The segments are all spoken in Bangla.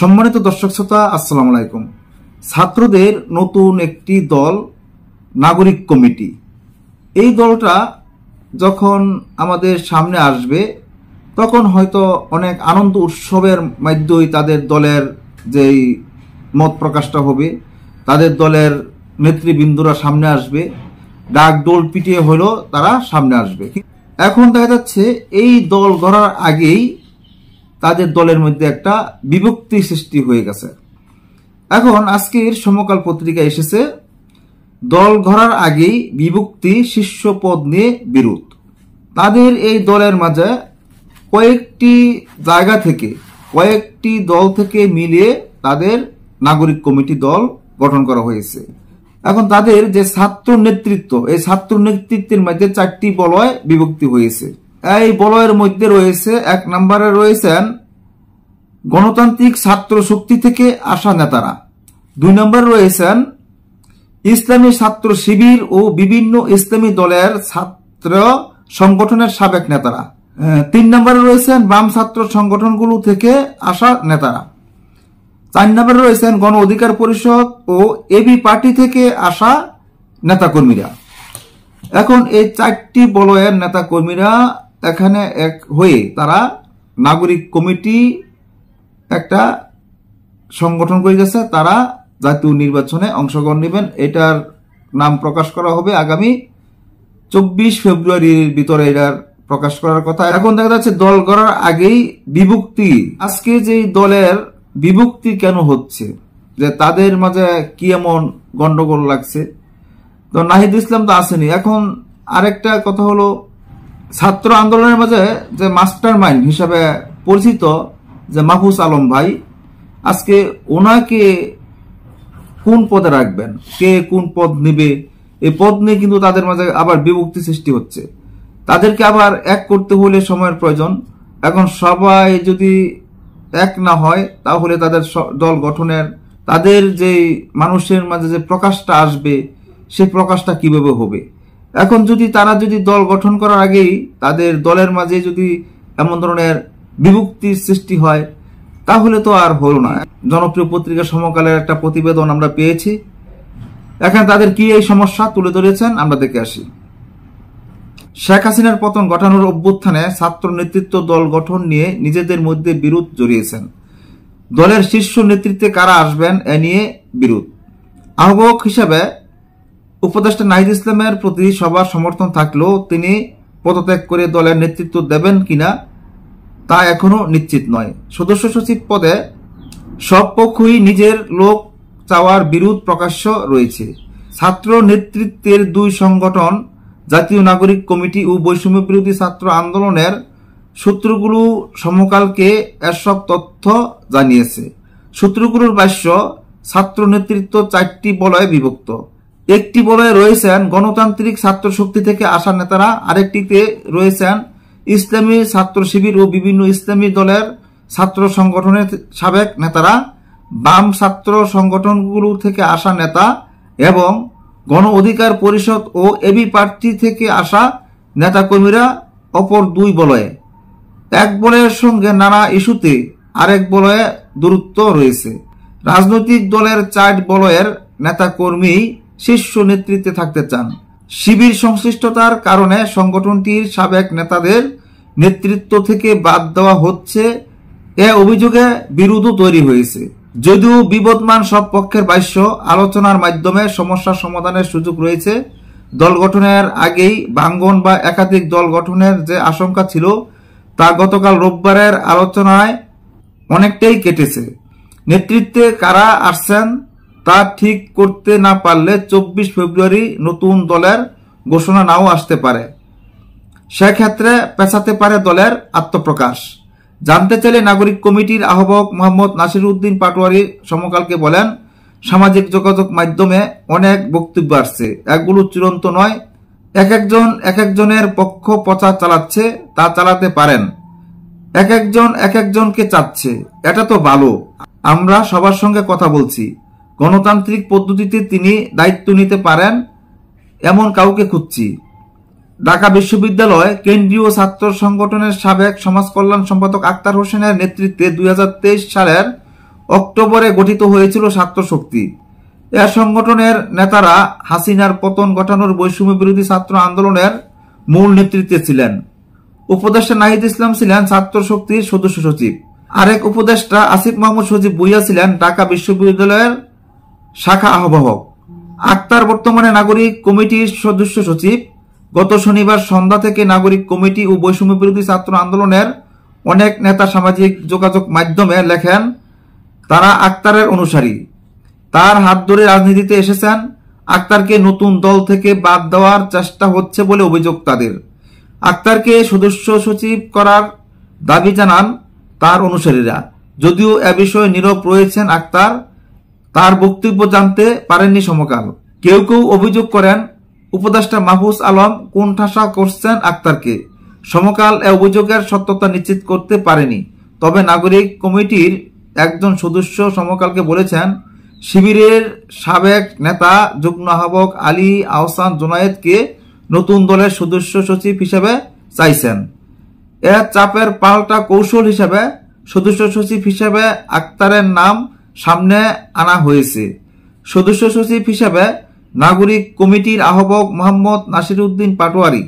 সম্মানিত দর্শক শ্রোতা, আসসালামু আলাইকুম। ছাত্রদের নতুন একটি দল নাগরিক কমিটি, এই দলটা যখন আমাদের সামনে আসবে তখন হয়তো অনেক আনন্দ উৎসবের মাধ্যমেই তাদের দলের যেই মত প্রকাশটা হবে, তাদের দলের নেতৃবৃন্দরা সামনে আসবে, ডাক ডোল পিটিয়ে হলেও তারা সামনে আসবে। এখন দেখা যাচ্ছে এই দল গড়ার আগেই তাদের দলের মধ্যে একটা বিভক্তি সৃষ্টি হয়ে গেছে। এখন আজকের সমকাল পত্রিকা এসেছে, দল গড়ার আগেই বিভক্তি, শীর্ষ পদ নিয়ে বিরোধ। তাদের এই দলের মাঝে কয়েকটি জায়গা থেকে, কয়েকটি দল থেকে মিলিয়ে তাদের নাগরিক কমিটি দল গঠন করা হয়েছে। এখন তাদের যে ছাত্র নেতৃত্ব, এই ছাত্র নেতৃত্বের মধ্যে 4টি বলয় বিভক্তি হয়েছে। এই বলয়ের মধ্যে রয়েছে, 1 নম্বরে রয়েছেন গণতান্ত্রিক ছাত্র শক্তি থেকে আসা নেতারা, 2 নম্বরে রয়েছেন ইসলামী ছাত্র শিবির ও বিভিন্ন ইসলামী দলের ছাত্র সংগঠনের সাবেক নেতারা, 3 নম্বরে রয়েছেন বাম ছাত্র সংগঠনগুলো থেকে আসা নেতারা, 4 নম্বরে রয়েছেন গণ অধিকার পরিষদ ও এবি পার্টি থেকে আসা নেতাকর্মীরা। এখন এই 4টি বলয়ের নেতাকর্মীরা এখানে এক হয়ে তারা নাগরিক কমিটি একটা সংগঠন করে গেছে। তারা জাতীয় নির্বাচনে অংশগ্রহণ নেবেন। এটার নাম প্রকাশ করা হবে আগামী 24 ফেব্রুয়ারির ভিতরে এটার প্রকাশ করার কথা। এখন দেখা যাচ্ছে দল গড়ার আগেই বিভক্তি। আজকে যে দলের বিভক্তি কেন হচ্ছে, যে তাদের মাঝে কি এমন গন্ডগোল লাগছে, তো নাহিদ ইসলাম তো আসেনি। এখন আরেকটা কথা হলো, ছাত্র আন্দোলনের মাঝে যে মাস্টার মাইন্ড হিসাবে পরিচিত যে মাহফুজ আলম ভাই, আজকে ওনাকে কোন পদে রাখবেন, কে কোন পদ নেবে, এই পদ নিয়ে কিন্তু তাদের মাঝে আবার বিভক্তি সৃষ্টি হচ্ছে। তাদেরকে আবার এক করতে হলে সময়ের প্রয়োজন। এখন সবাই যদি এক না হয় তাহলে তাদের দল গঠনের, তাদের যে মানুষের মাঝে যে প্রকাশটা আসবে সেই প্রকাশটা কিভাবে হবে। এখন যদি তারা যদি দল গঠন করার আগেই তাদের দলের মাঝে যদি এমন ধরনের বিভক্তির সৃষ্টি হয় তাহলে তো আর হলো না। জনপ্রিয় পত্রিকা সমকালের একটা প্রতিবেদন আমরা পেয়েছি, এখানে তাদের কি এই সমস্যা তুলে ধরেছেন আমরা দেখে আসি। শেখ হাসিনার পতন ঘটানোর অভ্যুত্থানে ছাত্র নেতৃত্ব দল গঠন নিয়ে নিজেদের মধ্যে বিরোধ জড়িয়েছেন। দলের শীর্ষ নেতৃত্বে কারা আসবেন এ নিয়ে বিরোধ। আহ্বায়ক হিসেবে উপদেষ্টা নাহিদ ইসলামের প্রতি সবার সমর্থন থাকলেও তিনি পদত্যাগ করে দলের নেতৃত্ব দেবেন কিনা তা এখনো নিশ্চিত নয়। সদস্য সচিব পদে সব পক্ষই নিজের লোক চাওয়ার বিরোধ প্রকাশ্য রয়েছে। ছাত্র নেতৃত্বের 2 সংগঠন জাতীয় নাগরিক কমিটি ও বৈষম্য বিরোধী ছাত্র আন্দোলনের সূত্রগুলো সমকালকে এসব তথ্য জানিয়েছে। সূত্রগুলোর ভাষ্য, ছাত্র নেতৃত্ব 4টি বলয়ে বিভক্ত। একটি বলয়ে রয়েছেন গণতান্ত্রিক ছাত্র শক্তি থেকে আসা নেতারা, আরেকটিতে রয়েছেন ইসলামী ছাত্র শিবির ও বিভিন্ন ইসলামী দলের ছাত্র সংগঠনের সাবেক নেতারা, বাম ছাত্র সংগঠনগুলো থেকে আসা নেতা এবং গণ অধিকার পরিষদ ও এবি পার্টি থেকে আসা নেতাকর্মীরা অপর 2 বলয়ে। এক বলয়ের সঙ্গে নানা ইস্যুতে আরেক বলয়ে দূরত্ব রয়েছে। রাজনৈতিক দলের 4 বলয়ের নেতাকর্মী শীর্ষ নেতৃত্বে থাকতে চান। শিবির সংশ্লিষ্টতার কারণে সংগঠনটির সাবেক নেতাদের নেতৃত্ব থেকে বাদ দেওয়া হচ্ছে, এ অভিযোগে বিরোধও তৈরি হয়েছে। যদিও বিবদমান সব পক্ষের ভাষ্য, আলোচনার মাধ্যমে সমস্যা সমাধানের সুযোগ রয়েছে। দল গঠনের আগেই ভাঙ্গন বা একাধিক দল গঠনের যে আশঙ্কা ছিল তা গতকাল রোববারের আলোচনায় অনেকটাই কেটেছে। নেতৃত্বে কারা আসছেন তা ঠিক করতে না পারলে 24 ফেব্রুয়ারি নতুন দলের ঘোষণা নাও আসতে পারে। সেক্ষেত্রে পেছাতে পারে দলের আত্মপ্রকাশ। জানতে চাইলে নাগরিক কমিটির আহ্বায়ক মোহাম্মদ নাসির উদ্দিন পাটোয়ারি সমকালকে বলেন, সামাজিক যোগাযোগ মাধ্যমে অনেক বক্তব্য আসছে, এগুলো চূড়ান্ত নয়। একজন একজনের পক্ষ প্রচার চালাচ্ছে, তা চালাতে পারেন। একজন একজনকে চাচ্ছে, এটা তো ভালো। আমরা সবার সঙ্গে কথা বলছি। গণতান্ত্রিক পদ্ধতিতে তিনি দায়িত্ব নিতে পারেন এমন কাউকে খুঁজছি। ঢাকা বিশ্ববিদ্যালয় কেন্দ্রীয় ছাত্র সংগঠনের সাবেক সমাজ কল্যাণ সম্পাদক আক্তার হোসেনের নেতৃত্বে 2023 সালের অক্টোবরে গঠিত হয়েছিল ছাত্র শক্তি। এ সংগঠনের নেতারা হাসিনার পতন ঘটানোর বৈষম্য বিরোধী ছাত্র আন্দোলনের মূল নেতৃত্বে ছিলেন। উপদেষ্টা নাহিদ ইসলাম ছিলেন ছাত্র শক্তির সদস্য সচিব। আরেক উপদেষ্টা আসিফ মাহমুদ সজীব ভুঁইয়া ছিলেন ঢাকা বিশ্ববিদ্যালয়ের শাখা আহ্বায়ক। আক্তার বর্তমানে নাগরিক কমিটির সদস্য সচিব। গত শনিবার সন্ধ্যা থেকে নাগরিক কমিটি ও বৈষম্য বিরোধী ছাত্র আন্দোলনের অনেক নেতা সামাজিক যোগাযোগ মাধ্যমে লেখেন তারা আক্তারের অনুসারী, তার হাত ধরে রাজনীতিতে এসেছেন। আক্তারকে নতুন দল থেকে বাদ দেওয়ার চেষ্টা হচ্ছে বলে অভিযোগ তাদের। আক্তারকে সদস্য সচিব করার দাবি জানান তার অনুসারীরা। যদিও এ বিষয়ে নীরব রয়েছেন আক্তার, তার বক্তব্য জানতে পারেননি সমকাল। কেউ কেউ অভিযোগ করেন উপদেষ্টা মাহফুজ আলম কোণঠাসা করছেন আক্তারকে। সমকাল এ অভিযোগের সত্যতা নিশ্চিত করতে পারেনি। তবে নাগরিক কমিটির একজন সদস্য সমকালকে বলেছেন, শিবিরের সাবেক নেতা যুগ্ম আহ্বায়ক আলী আহসান জোনায়েদকে নতুন দলের সদস্য সচিব হিসেবে চাইছেন। এ চাপের পাল্টা কৌশল হিসেবে সদস্য সচিব হিসেবে আক্তারের নাম সামনে আনা হয়েছে। সদস্য সচিব হিসেবে নাগরিক কমিটির আহ্বায়ক মোহাম্মদ নাসিরউদ্দিন পাটোয়ারি,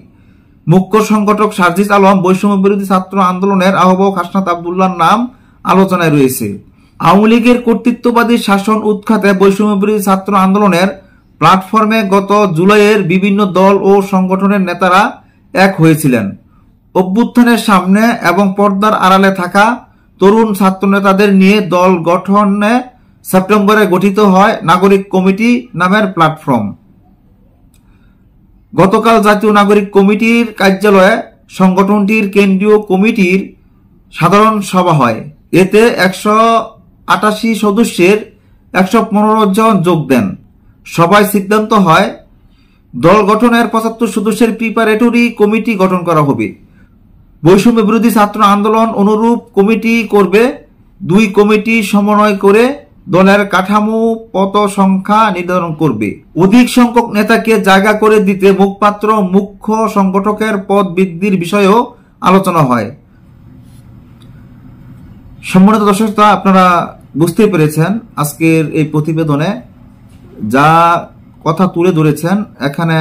মুখ্য সংগঠক সার্জিস আলম, বৈষম্য বিরোধী ছাত্র আন্দোলনের আহ্বায়ক হাসনাত আবদুল্লাহর নাম আলোচনায় রয়েছে। আওয়ামী লীগের কর্তৃত্ববাদী শাসন উৎখাতে বৈষম্য বিরোধী ছাত্র আন্দোলনের প্ল্যাটফর্মে গত জুলাইয়ের বিভিন্ন দল ও সংগঠনের নেতারা এক হয়েছিলেন। অভ্যুত্থানের সামনে এবং পর্দার আড়ালে থাকা তরুণ ছাত্র নেতাদের নিয়ে দল গঠনে সেপ্টেম্বরে গঠিত হয় নাগরিক কমিটি নামের প্ল্যাটফর্ম। গতকাল জাতীয় নাগরিক কমিটির কার্যালয়ে সংগঠনটির কেন্দ্রীয় কমিটির সাধারণ সভা হয়। এতে 188 সদস্যের 115 জন যোগ দেন। সভায় সিদ্ধান্ত হয় দল গঠনের 75 সদস্যের প্রিপারেটরি কমিটি গঠন করা হবে। বৈষম্য বিরোধী ছাত্র আন্দোলন অনুরূপ কমিটি করবে। 2 কমিটি সমন্বয় করে দলের কাঠামো পদ সংখ্যা নির্ধারণ করবে। অধিক সংখ্যক নেতাকে জায়গা করে দিতে মুখপাত্র মুখ্য সংগঠকের পদ বৃদ্ধির বিষয়েও আলোচনা হয়। সম্মানিত দর্শক, আপনারা বুঝতে পেরেছেন আজকের এই প্রতিবেদনে যা কথা তুলে ধরেছেন। এখানে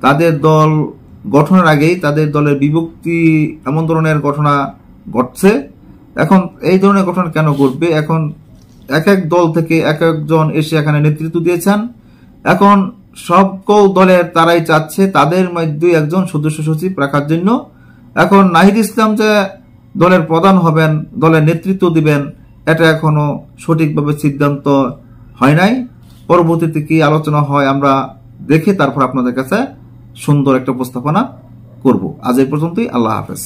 তাদের দল গঠনের আগেই তাদের দলের বিভক্তি এমন ধরনের ঘটনা ঘটছে। এখন এই ধরনের ঘটনা কেন ঘটবে? এখন এক এক দল থেকে এক একজন এসে এখানে নেতৃত্ব দিয়েছেন। এখন সকল দলের তারাই চাচ্ছে তাদের মধ্যে একজন সদস্য সচিব রাখার জন্য। এখন নাহিদ ইসলাম যে দলের প্রধান হবেন, দলের নেতৃত্ব দিবেন, এটা এখনো সঠিকভাবে সিদ্ধান্ত হয় নাই। পরবর্তীতে কি আলোচনা হয় আমরা দেখে তারপর আপনাদের কাছে সুন্দর একটা উপস্থাপনা করব। আজ এই পর্যন্তই। আল্লাহ হাফেজ।